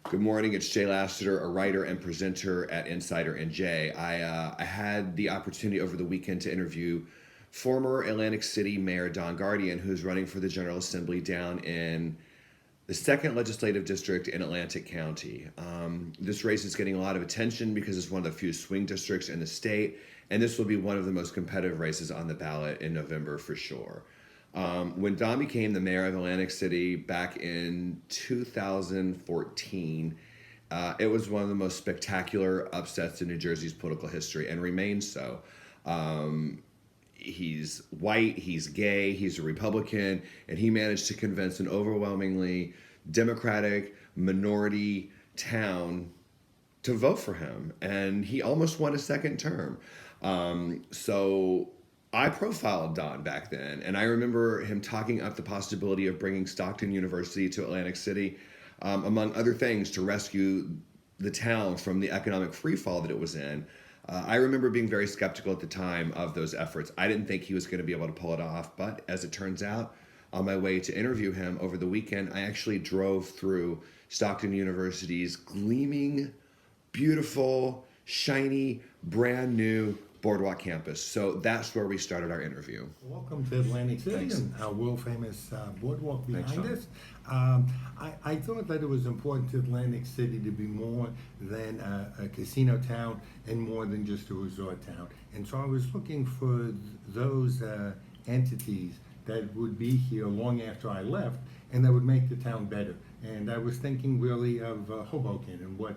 Good morning. It's Jay Lassiter, a writer and presenter at InsiderNJ. I had the opportunity over the weekend to interview former Atlantic City Mayor Don Guardian, who's running for the General Assembly down in the second legislative district in Atlantic County. This race is getting a lot of attention because it's one of the few swing districts in the state, and this will be one of the most competitive races on the ballot in November for sure. When Don became the mayor of Atlantic City back in 2014, it was one of the most spectacular upsets in New Jersey's political history and remains so. He's white, he's gay, he's a Republican, and he managed to convince an overwhelmingly Democratic minority town to vote for him. And he almost won a second term. So I profiled Don back then, and I remember him talking up the possibility of bringing Stockton University to Atlantic City, among other things, to rescue the town from the economic freefall that it was in. I remember being very skeptical at the time of those efforts. I didn't think he was going to be able to pull it off, but as it turns out, on my way to interview him over the weekend, I actually drove through Stockton University's gleaming, beautiful, shiny, brand new Boardwalk campus. So that's where we started our interview. Welcome to Atlantic City. Thanks. And our world famous boardwalk Thanks, behind Sean. us. I thought that it was important to Atlantic City to be more than a casino town and more than just a resort town. And so I was looking for those entities that would be here long after I left and that would make the town better. And I was thinking really of Hoboken and what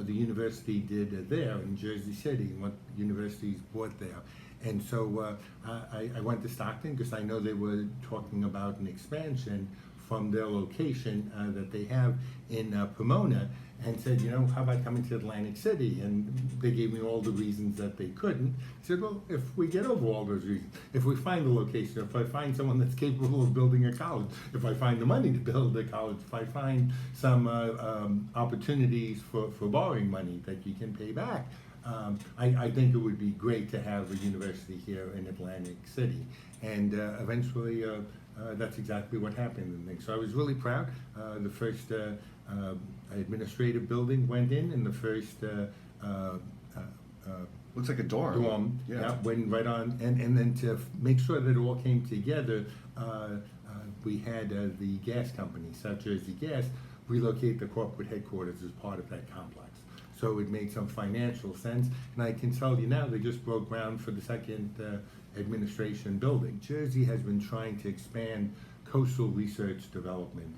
the university did there in Jersey City and what universities bought there. And so I went to Stockton because I know they were talking about an expansion from their location that they have in Pomona, and said, how about coming to Atlantic City? And they gave me all the reasons that they couldn't. I said, well, if we get over all those reasons, if we find a location, if I find someone that's capable of building a college, if I find the money to build a college, if I find some opportunities for borrowing money that you can pay back, I think it would be great to have a university here in Atlantic City. And eventually, that's exactly what happened. And so I was really proud. The first administrative building went in, and the first Looks like a dorm. went right on. And then to make sure that it all came together, we had the gas company, South Jersey Gas, relocate the corporate headquarters as part of that complex. So it made some financial sense, and I can tell you now they just broke ground for the second administration building. Jersey has been trying to expand coastal research development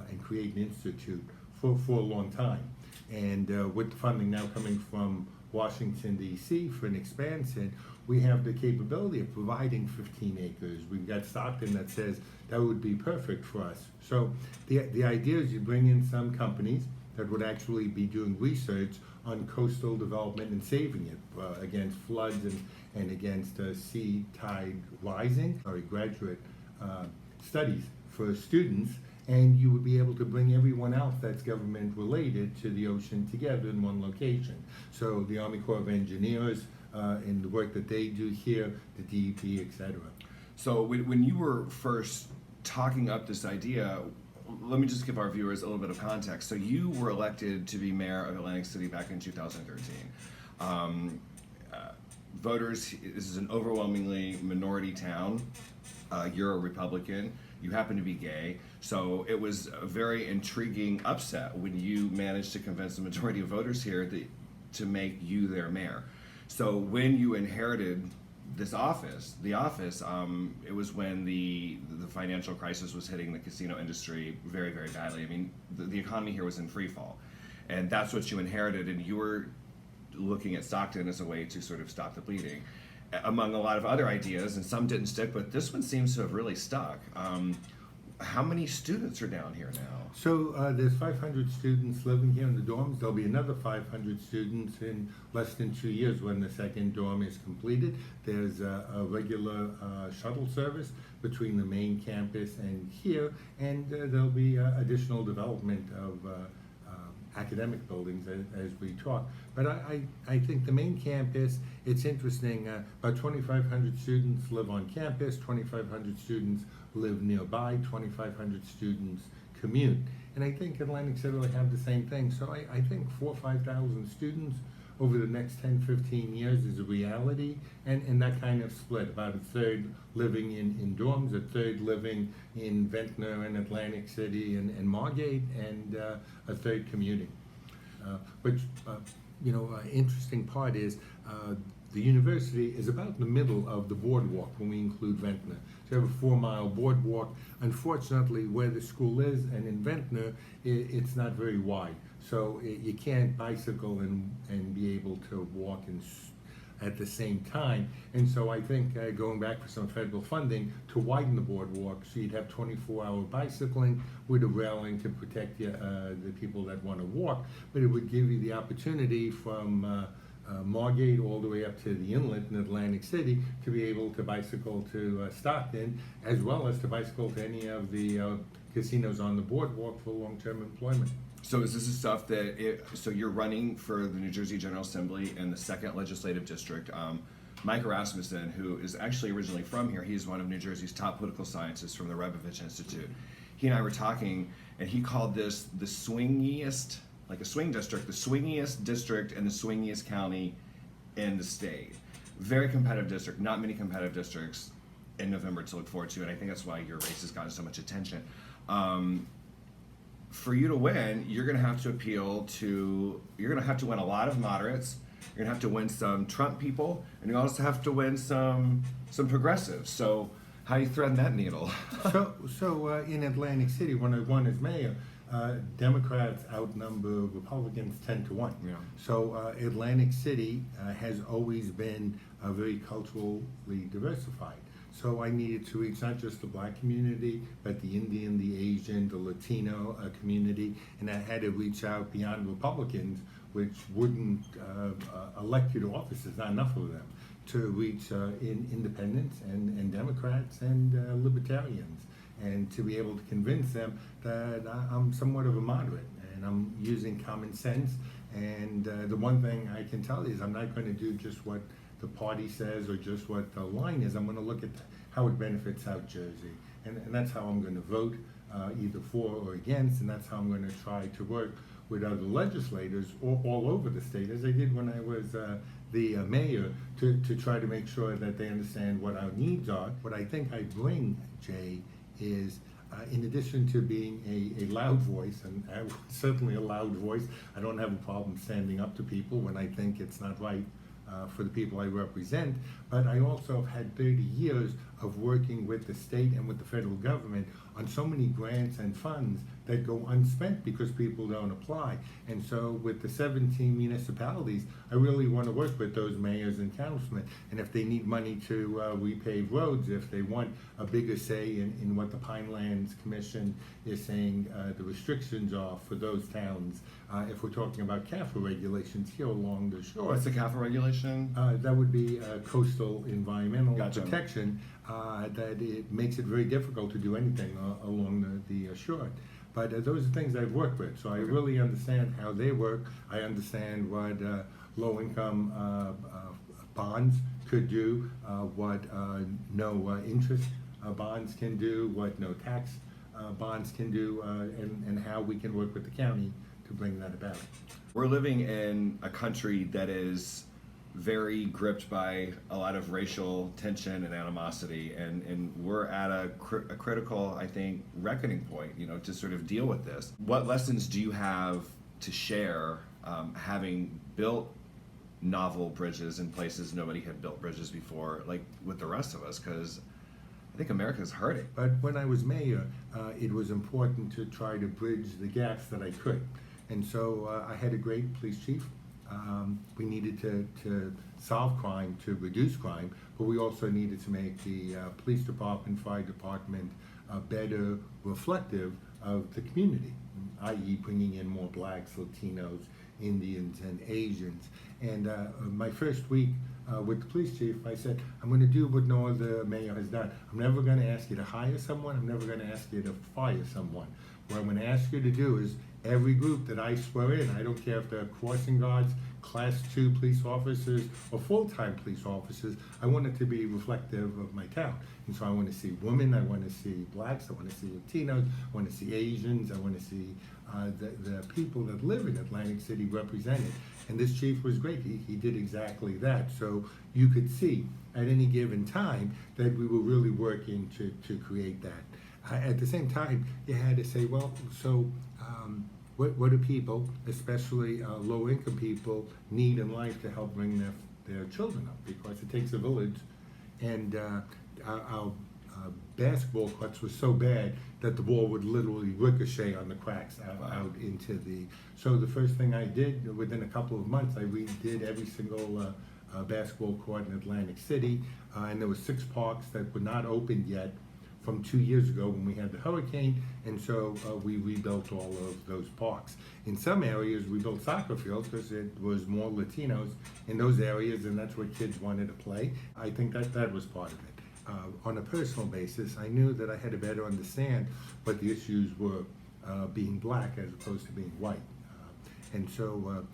and create an institute for a long time. And with the funding now coming from Washington, D.C. for an expansion, we have the capability of providing 15 acres. We've got Stockton that says that would be perfect for us. So the idea is you bring in some companies that would actually be doing research on coastal development and saving it against floods and against sea tide rising, graduate studies for students, and you would be able to bring everyone else that's government related to the ocean together in one location. So the Army Corps of Engineers and the work that they do here, the DEP, etc. So when you were first talking up this idea, let me just give our viewers a little bit of context. So you were elected to be mayor of Atlantic City back in 2013. Voters, this is an overwhelmingly minority town. You're a Republican. You happen to be gay. So it was a very intriguing upset when you managed to convince the majority of voters here to make you their mayor. So when you inherited this office, it was when the financial crisis was hitting the casino industry very, very badly. I mean, the economy here was in free fall, and that's what you inherited, and you were looking at Stockton as a way to sort of stop the bleeding, among a lot of other ideas, and some didn't stick, but this one seems to have really stuck. How many students are down here now? So there's 500 students living here in the dorms. There'll be another 500 students in less than 2 years when the second dorm is completed. There's a regular shuttle service between the main campus and here, and there'll be additional development of academic buildings as we talk. But I think the main campus, it's interesting, about 2,500 students live on campus, 2,500 students live nearby, 2,500 students commute. And I think Atlantic City will have the same thing. So I think 4,000 or 5,000 students over the next 10, 15 years is a reality, and that kind of split, about a third living in dorms, a third living in Ventnor and Atlantic City and Margate, and a third commuting. But interesting part is the university is about in the middle of the boardwalk when we include Ventnor. So you have a 4-mile boardwalk. Unfortunately, where the school is and in Ventnor, it's not very wide. So you can't bicycle and be able to walk at the same time. And so I think going back for some federal funding to widen the boardwalk, so you'd have 24-hour bicycling with a railing to protect the people that want to walk, but it would give you the opportunity from Margate all the way up to the inlet in Atlantic City to be able to bicycle to Stockton, as well as to bicycle to any of the casinos on the boardwalk for long-term employment. So is this the stuff that, so you're running for the New Jersey General Assembly in the 2nd Legislative District. Mike Rasmussen, who is actually originally from here, he's one of New Jersey's top political scientists from the Rebovich Institute. He and I were talking, and he called this the swingiest, like a swing district, the swingiest district and the swingiest county in the state. Very competitive district, not many competitive districts in November to look forward to, and I think that's why your race has gotten so much attention. For you to win, you're going to have to you're going to have to win a lot of moderates, you're going to have to win some Trump people, and you also have to win some progressives. So how do you thread that needle? So in Atlantic City, when I won as mayor, Democrats outnumber Republicans 10-1. Yeah. So Atlantic City has always been very culturally diversified. So I needed to reach not just the black community, but the Indian, the Asian, the Latino community, and I had to reach out beyond Republicans, which wouldn't elect you to office. There's not enough of them, to reach independents and Democrats and libertarians, and to be able to convince them that I'm somewhat of a moderate and I'm using common sense. And the one thing I can tell you is I'm not going to do just what the party says or just what the line is. I'm going to look at how it benefits South Jersey, and that's how I'm going to vote either for or against, and that's how I'm going to try to work with other legislators all over the state, as I did when I was the mayor, to try to make sure that they understand what our needs are. What I think I bring, Jay, is in addition to being a loud voice, and certainly a loud voice, I don't have a problem standing up to people when I think it's not right for the people I represent, but I also have had 30 years of working with the state and with the federal government on so many grants and funds that go unspent because people don't apply. And so with the 17 municipalities, I really want to work with those mayors and councilmen. And if they need money to repave roads, if they want a bigger say in what the Pinelands Commission is saying the restrictions are for those towns, if we're talking about CAFA regulations here along the shore. What's the CAFA regulation? That would be coastal environmental Gotcha. protection, that it makes it very difficult to do anything along the shore. But those are things I've worked with, so I really understand how they work. I understand what low-income bonds could do, what no interest bonds can do, what no tax bonds can do, and how we can work with the county to bring that about. We're living in a country that is very gripped by a lot of racial tension and animosity, and we're at a critical, I think, reckoning point, to sort of deal with this. What lessons do you have to share, having built novel bridges in places nobody had built bridges before, like with the rest of us? Because I think America's hurting. But when I was mayor, it was important to try to bridge the gaps that I could. And so I had a great police chief. We needed to solve crime, to reduce crime, but we also needed to make the police department, fire department better reflective of the community, i.e. bringing in more blacks, Latinos, Indians, and Asians. And my first week with the police chief, I said, I'm going to do what no other mayor has done. I'm never going to ask you to hire someone. I'm never going to ask you to fire someone. what I'm going to ask you to do is every group that I swear in, I don't care if they're crossing guards, class 2 police officers, or full-time police officers, I want it to be reflective of my town. And so I want to see women, I want to see blacks, I want to see Latinos, I want to see Asians, I want to see the people that live in Atlantic City represented. And this chief was great. He did exactly that. So you could see at any given time that we were really working to create that. At the same time, you had to say, well, so what do people, especially low-income people, need in life to help bring their children up? Because it takes a village, and our basketball courts were so bad that the ball would literally ricochet on the cracks out into the... So the first thing I did, within a couple of months, I redid every single basketball court in Atlantic City, and there were 6 parks that were not opened yet from 2 years ago when we had the hurricane, and so we rebuilt all of those parks. In some areas, we built soccer fields because it was more Latinos in those areas, and that's where kids wanted to play. I think that was part of it. On a personal basis, I knew that I had to better understand what the issues were being black as opposed to being white. And so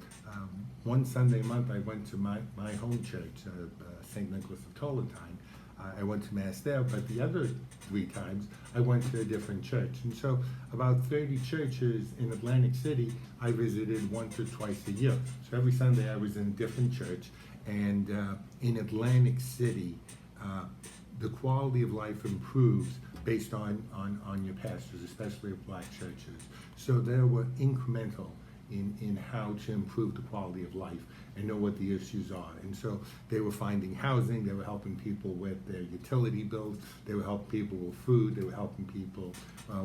one Sunday a month, I went to my home church, St. Nicholas of Tolentine. I went to Mass there, but the other 3 times I went to a different church. And so about 30 churches in Atlantic City I visited once or twice a year. So every Sunday I was in a different church. And in Atlantic City, the quality of life improves based on your pastors, especially of black churches. So they were incremental in how to improve the quality of life and know what the issues are. And so they were finding housing, they were helping people with their utility bills, they were helping people with food, they were helping people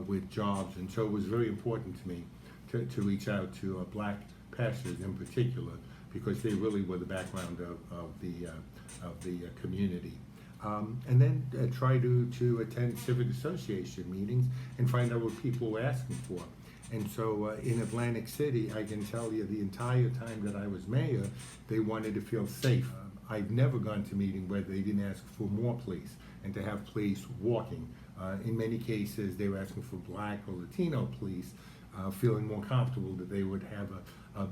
with jobs. And so it was very important to me to reach out to black pastors in particular, because they really were the background of the community. And then try to attend civic association meetings and find out what people were asking for. And so in Atlantic City, I can tell you the entire time that I was mayor, they wanted to feel safe. I've never gone to a meeting where they didn't ask for more police and to have police walking. In many cases, they were asking for black or Latino police, feeling more comfortable that they would have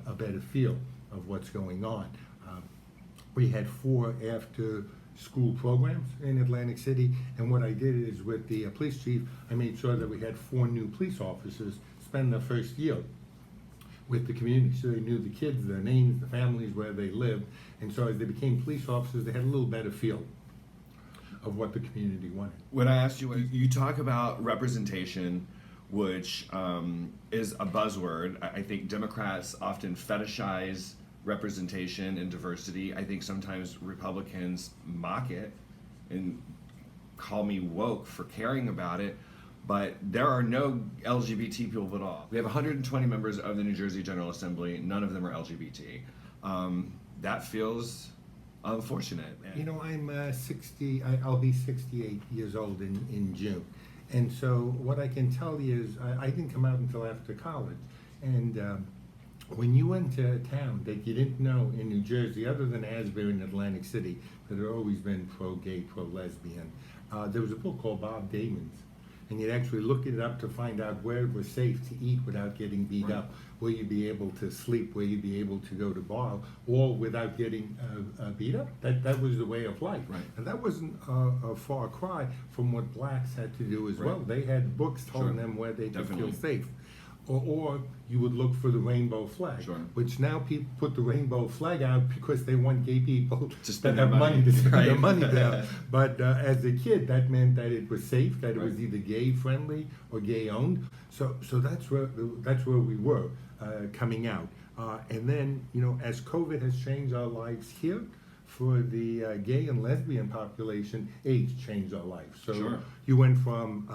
a better feel of what's going on. We had 4 after-school programs in Atlantic City, and what I did is with the police chief, I made sure that we had 4 new police officers spend the first year with the community, so they knew the kids, their names, the families, where they lived, and so as they became police officers, they had a little better feel of what the community wanted. When I asked you, you talk about representation, which is a buzzword. I think Democrats often fetishize representation and diversity. I think sometimes Republicans mock it and call me woke for caring about it. But there are no LGBT people at all. We have 120 members of the New Jersey General Assembly. None of them are LGBT. That feels unfortunate. You know, I'm 60, I'll be 68 years old in June. And so what I can tell you is I didn't come out until after college. And when you went to a town that you didn't know in New Jersey, other than Asbury and Atlantic City, that had always been pro-gay, pro-lesbian, there was a book called Bob Damon's. And you'd actually look it up to find out where it was safe to eat without getting beat up, where you'd be able to sleep, where you'd be able to go to bar, all without getting beat up. That was the way of life. Right. And that wasn't a far cry from what blacks had to do as well. They had books telling them where they could feel safe. Or you would look for the rainbow flag, which now people put the rainbow flag out because they want gay people to have money to spend their money there. But as a kid, that meant that it was safe, that it was either gay friendly or gay owned. So that's where we were coming out. And then, you know, as COVID has changed our lives here, for the gay and lesbian population, AIDS changed our life. So you went from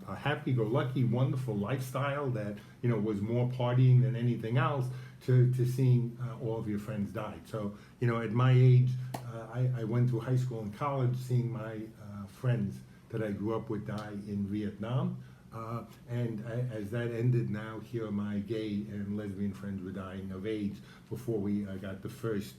a happy-go-lucky, wonderful lifestyle that, you know, was more partying than anything else to seeing all of your friends die. So, you know, at my age, I went through high school and college seeing my friends that I grew up with die in Vietnam. As that ended now, here my gay and lesbian friends were dying of AIDS before we got the first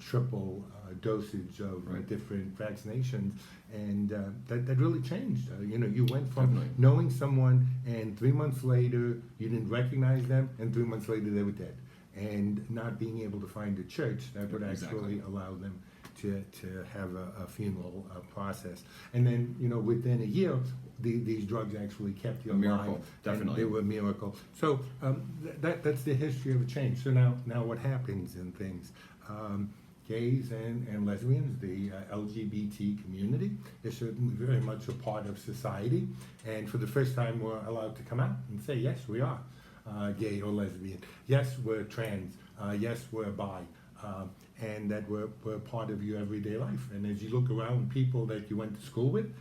triple dosage of different vaccinations, and that really changed. You went from Definitely. knowing someone, and 3 months later you didn't recognize them, and 3 months later they were dead, and not being able to find a church that would actually allow them to have a funeral process. And then, within a year, these drugs actually kept you alive. Miracle, definitely. And they were a miracle. So that's the history of a change. So now what happens in things? Gays and lesbians, the LGBT community, is certainly very much a part of society. And for the first time, we're allowed to come out and say, yes, we are gay or lesbian. Yes, we're trans. Yes, we're bi. And that we're part of your everyday life. And as you look around, people that you went to school with,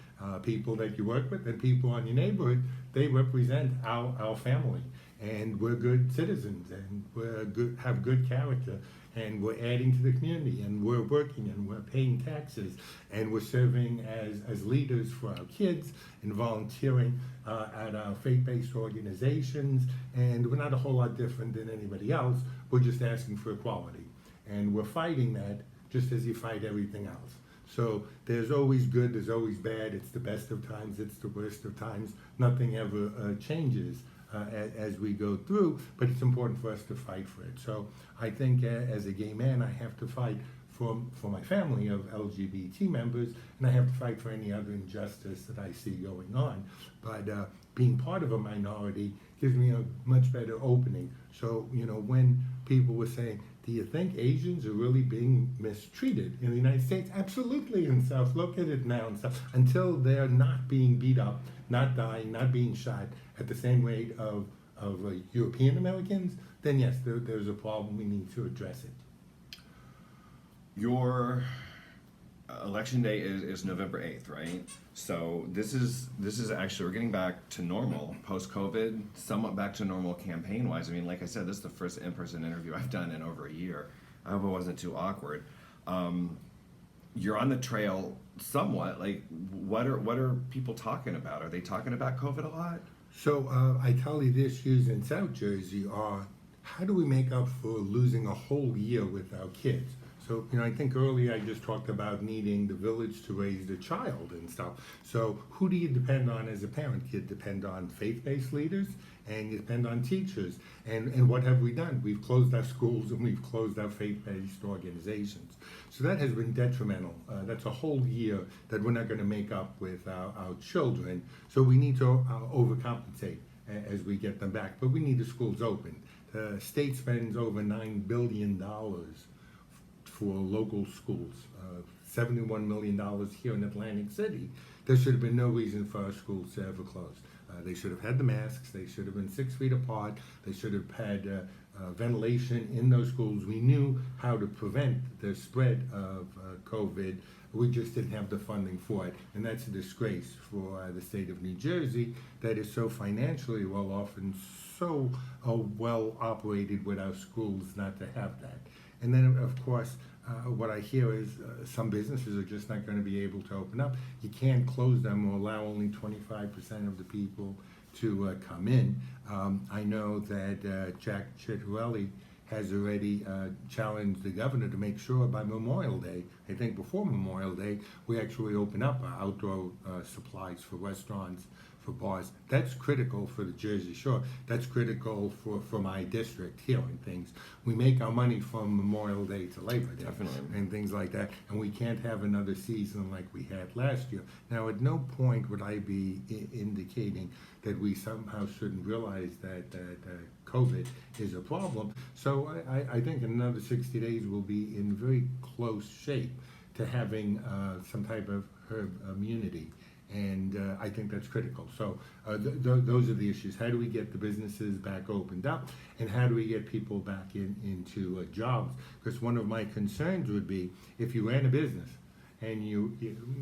people that you work with, and people in your neighborhood, they represent our family. And we're good citizens, and have good character, and we're adding to the community, and we're working, and we're paying taxes, and we're serving as leaders for our kids, and volunteering at our faith-based organizations, and we're not a whole lot different than anybody else. We're just asking for equality. And we're fighting that just as you fight everything else. So there's always good, there's always bad. It's the best of times, it's the worst of times. Nothing ever changes as we go through, but it's important for us to fight for it. So I think as a gay man, I have to fight for my family of LGBT members, and I have to fight for any other injustice that I see going on. But being part of a minority gives me a much better opening. So, when people were saying, do you think Asians are really being mistreated in the United States? Absolutely in the South. Look at it now in South. Until they're not being beat up, not dying, not being shot at the same rate of European Americans, then yes, there's a problem. We need to address it. Your election day is November 8th, right? So this is actually, we're getting back to normal post-COVID, somewhat back to normal campaign-wise. I mean, like I said, this is the first in-person interview I've done in over a year. I hope it wasn't too awkward. You're on the trail somewhat. Like, what are people talking about? Are they talking about COVID a lot? So I tell you, the issues in South Jersey are, how do we make up for losing a whole year with our kids? So, I think earlier I just talked about needing the village to raise the child and stuff. So who do you depend on as a parent? You depend on faith-based leaders, and you depend on teachers. And what have we done? We've closed our schools, and we've closed our faith-based organizations. So that has been detrimental. That's a whole year that we're not going to make up with our children. So we need to overcompensate as we get them back. But we need the schools open. The state spends over $9 billion for local schools, $71 million here in Atlantic City. There should have been no reason for our schools to ever close. They should have had the masks, they should have been 6 feet apart, they should have had ventilation in those schools. We knew how to prevent the spread of COVID. We just didn't have the funding for it, and that's a disgrace for the state of New Jersey that is so financially well off and so well operated with our schools not to have that. And then, of course, what I hear is some businesses are just not going to be able to open up. You can't close them or allow only 25% of the people to come in. I know that Jack Ciattarelli has already challenged the governor to make sure by Memorial Day, I think before Memorial Day, we actually open up outdoor supplies for restaurants, for bars. That's critical for the Jersey Shore. That's critical for my district here and things. We make our money from Memorial Day to Labor Day. Definitely. And things like that. And we can't have another season like we had last year. Now, at no point would I be indicating that we somehow shouldn't realize that COVID is a problem. So I think in another 60 days we'll be in very close shape to having some type of herd immunity. And I think that's critical. So those are the issues. How do we get the businesses back opened up? And how do we get people back into jobs? Because one of my concerns would be if you ran a business and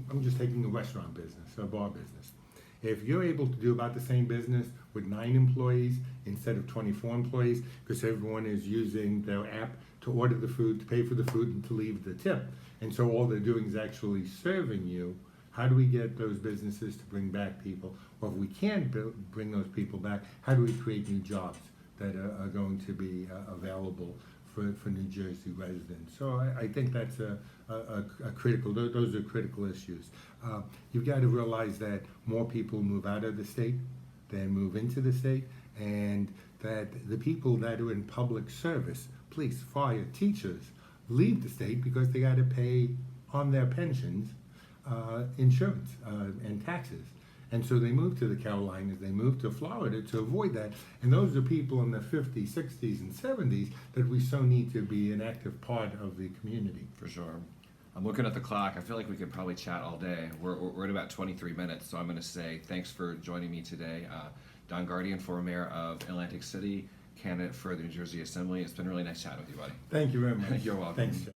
I'm just taking a restaurant business, a bar business. If you're able to do about the same business with 9 employees instead of 24 employees, because everyone is using their app to order the food, to pay for the food, and to leave the tip, and so all they're doing is actually serving you, how do we get those businesses to bring back people? Or if we can't bring those people back, how do we create new jobs that are going to be available for New Jersey residents? So I think that's a critical, those are critical issues. You've got to realize that more people move out of the state than move into the state, and that the people that are in public service, police, fire, teachers, leave the state because they got to pay on their pensions insurance and taxes. And so they move to the Carolinas, they move to Florida to avoid that. And those are people in the 50s, 60s, and 70s that we so need to be an active part of the community. For sure. I'm looking at the clock. I feel like we could probably chat all day. We're at about 23 minutes, so I'm going to say thanks for joining me today. Don Guardian, former mayor of Atlantic City, candidate for the New Jersey Assembly. It's been really nice chatting with you, buddy. Thank you very much. You're welcome. Thanks, Jeff.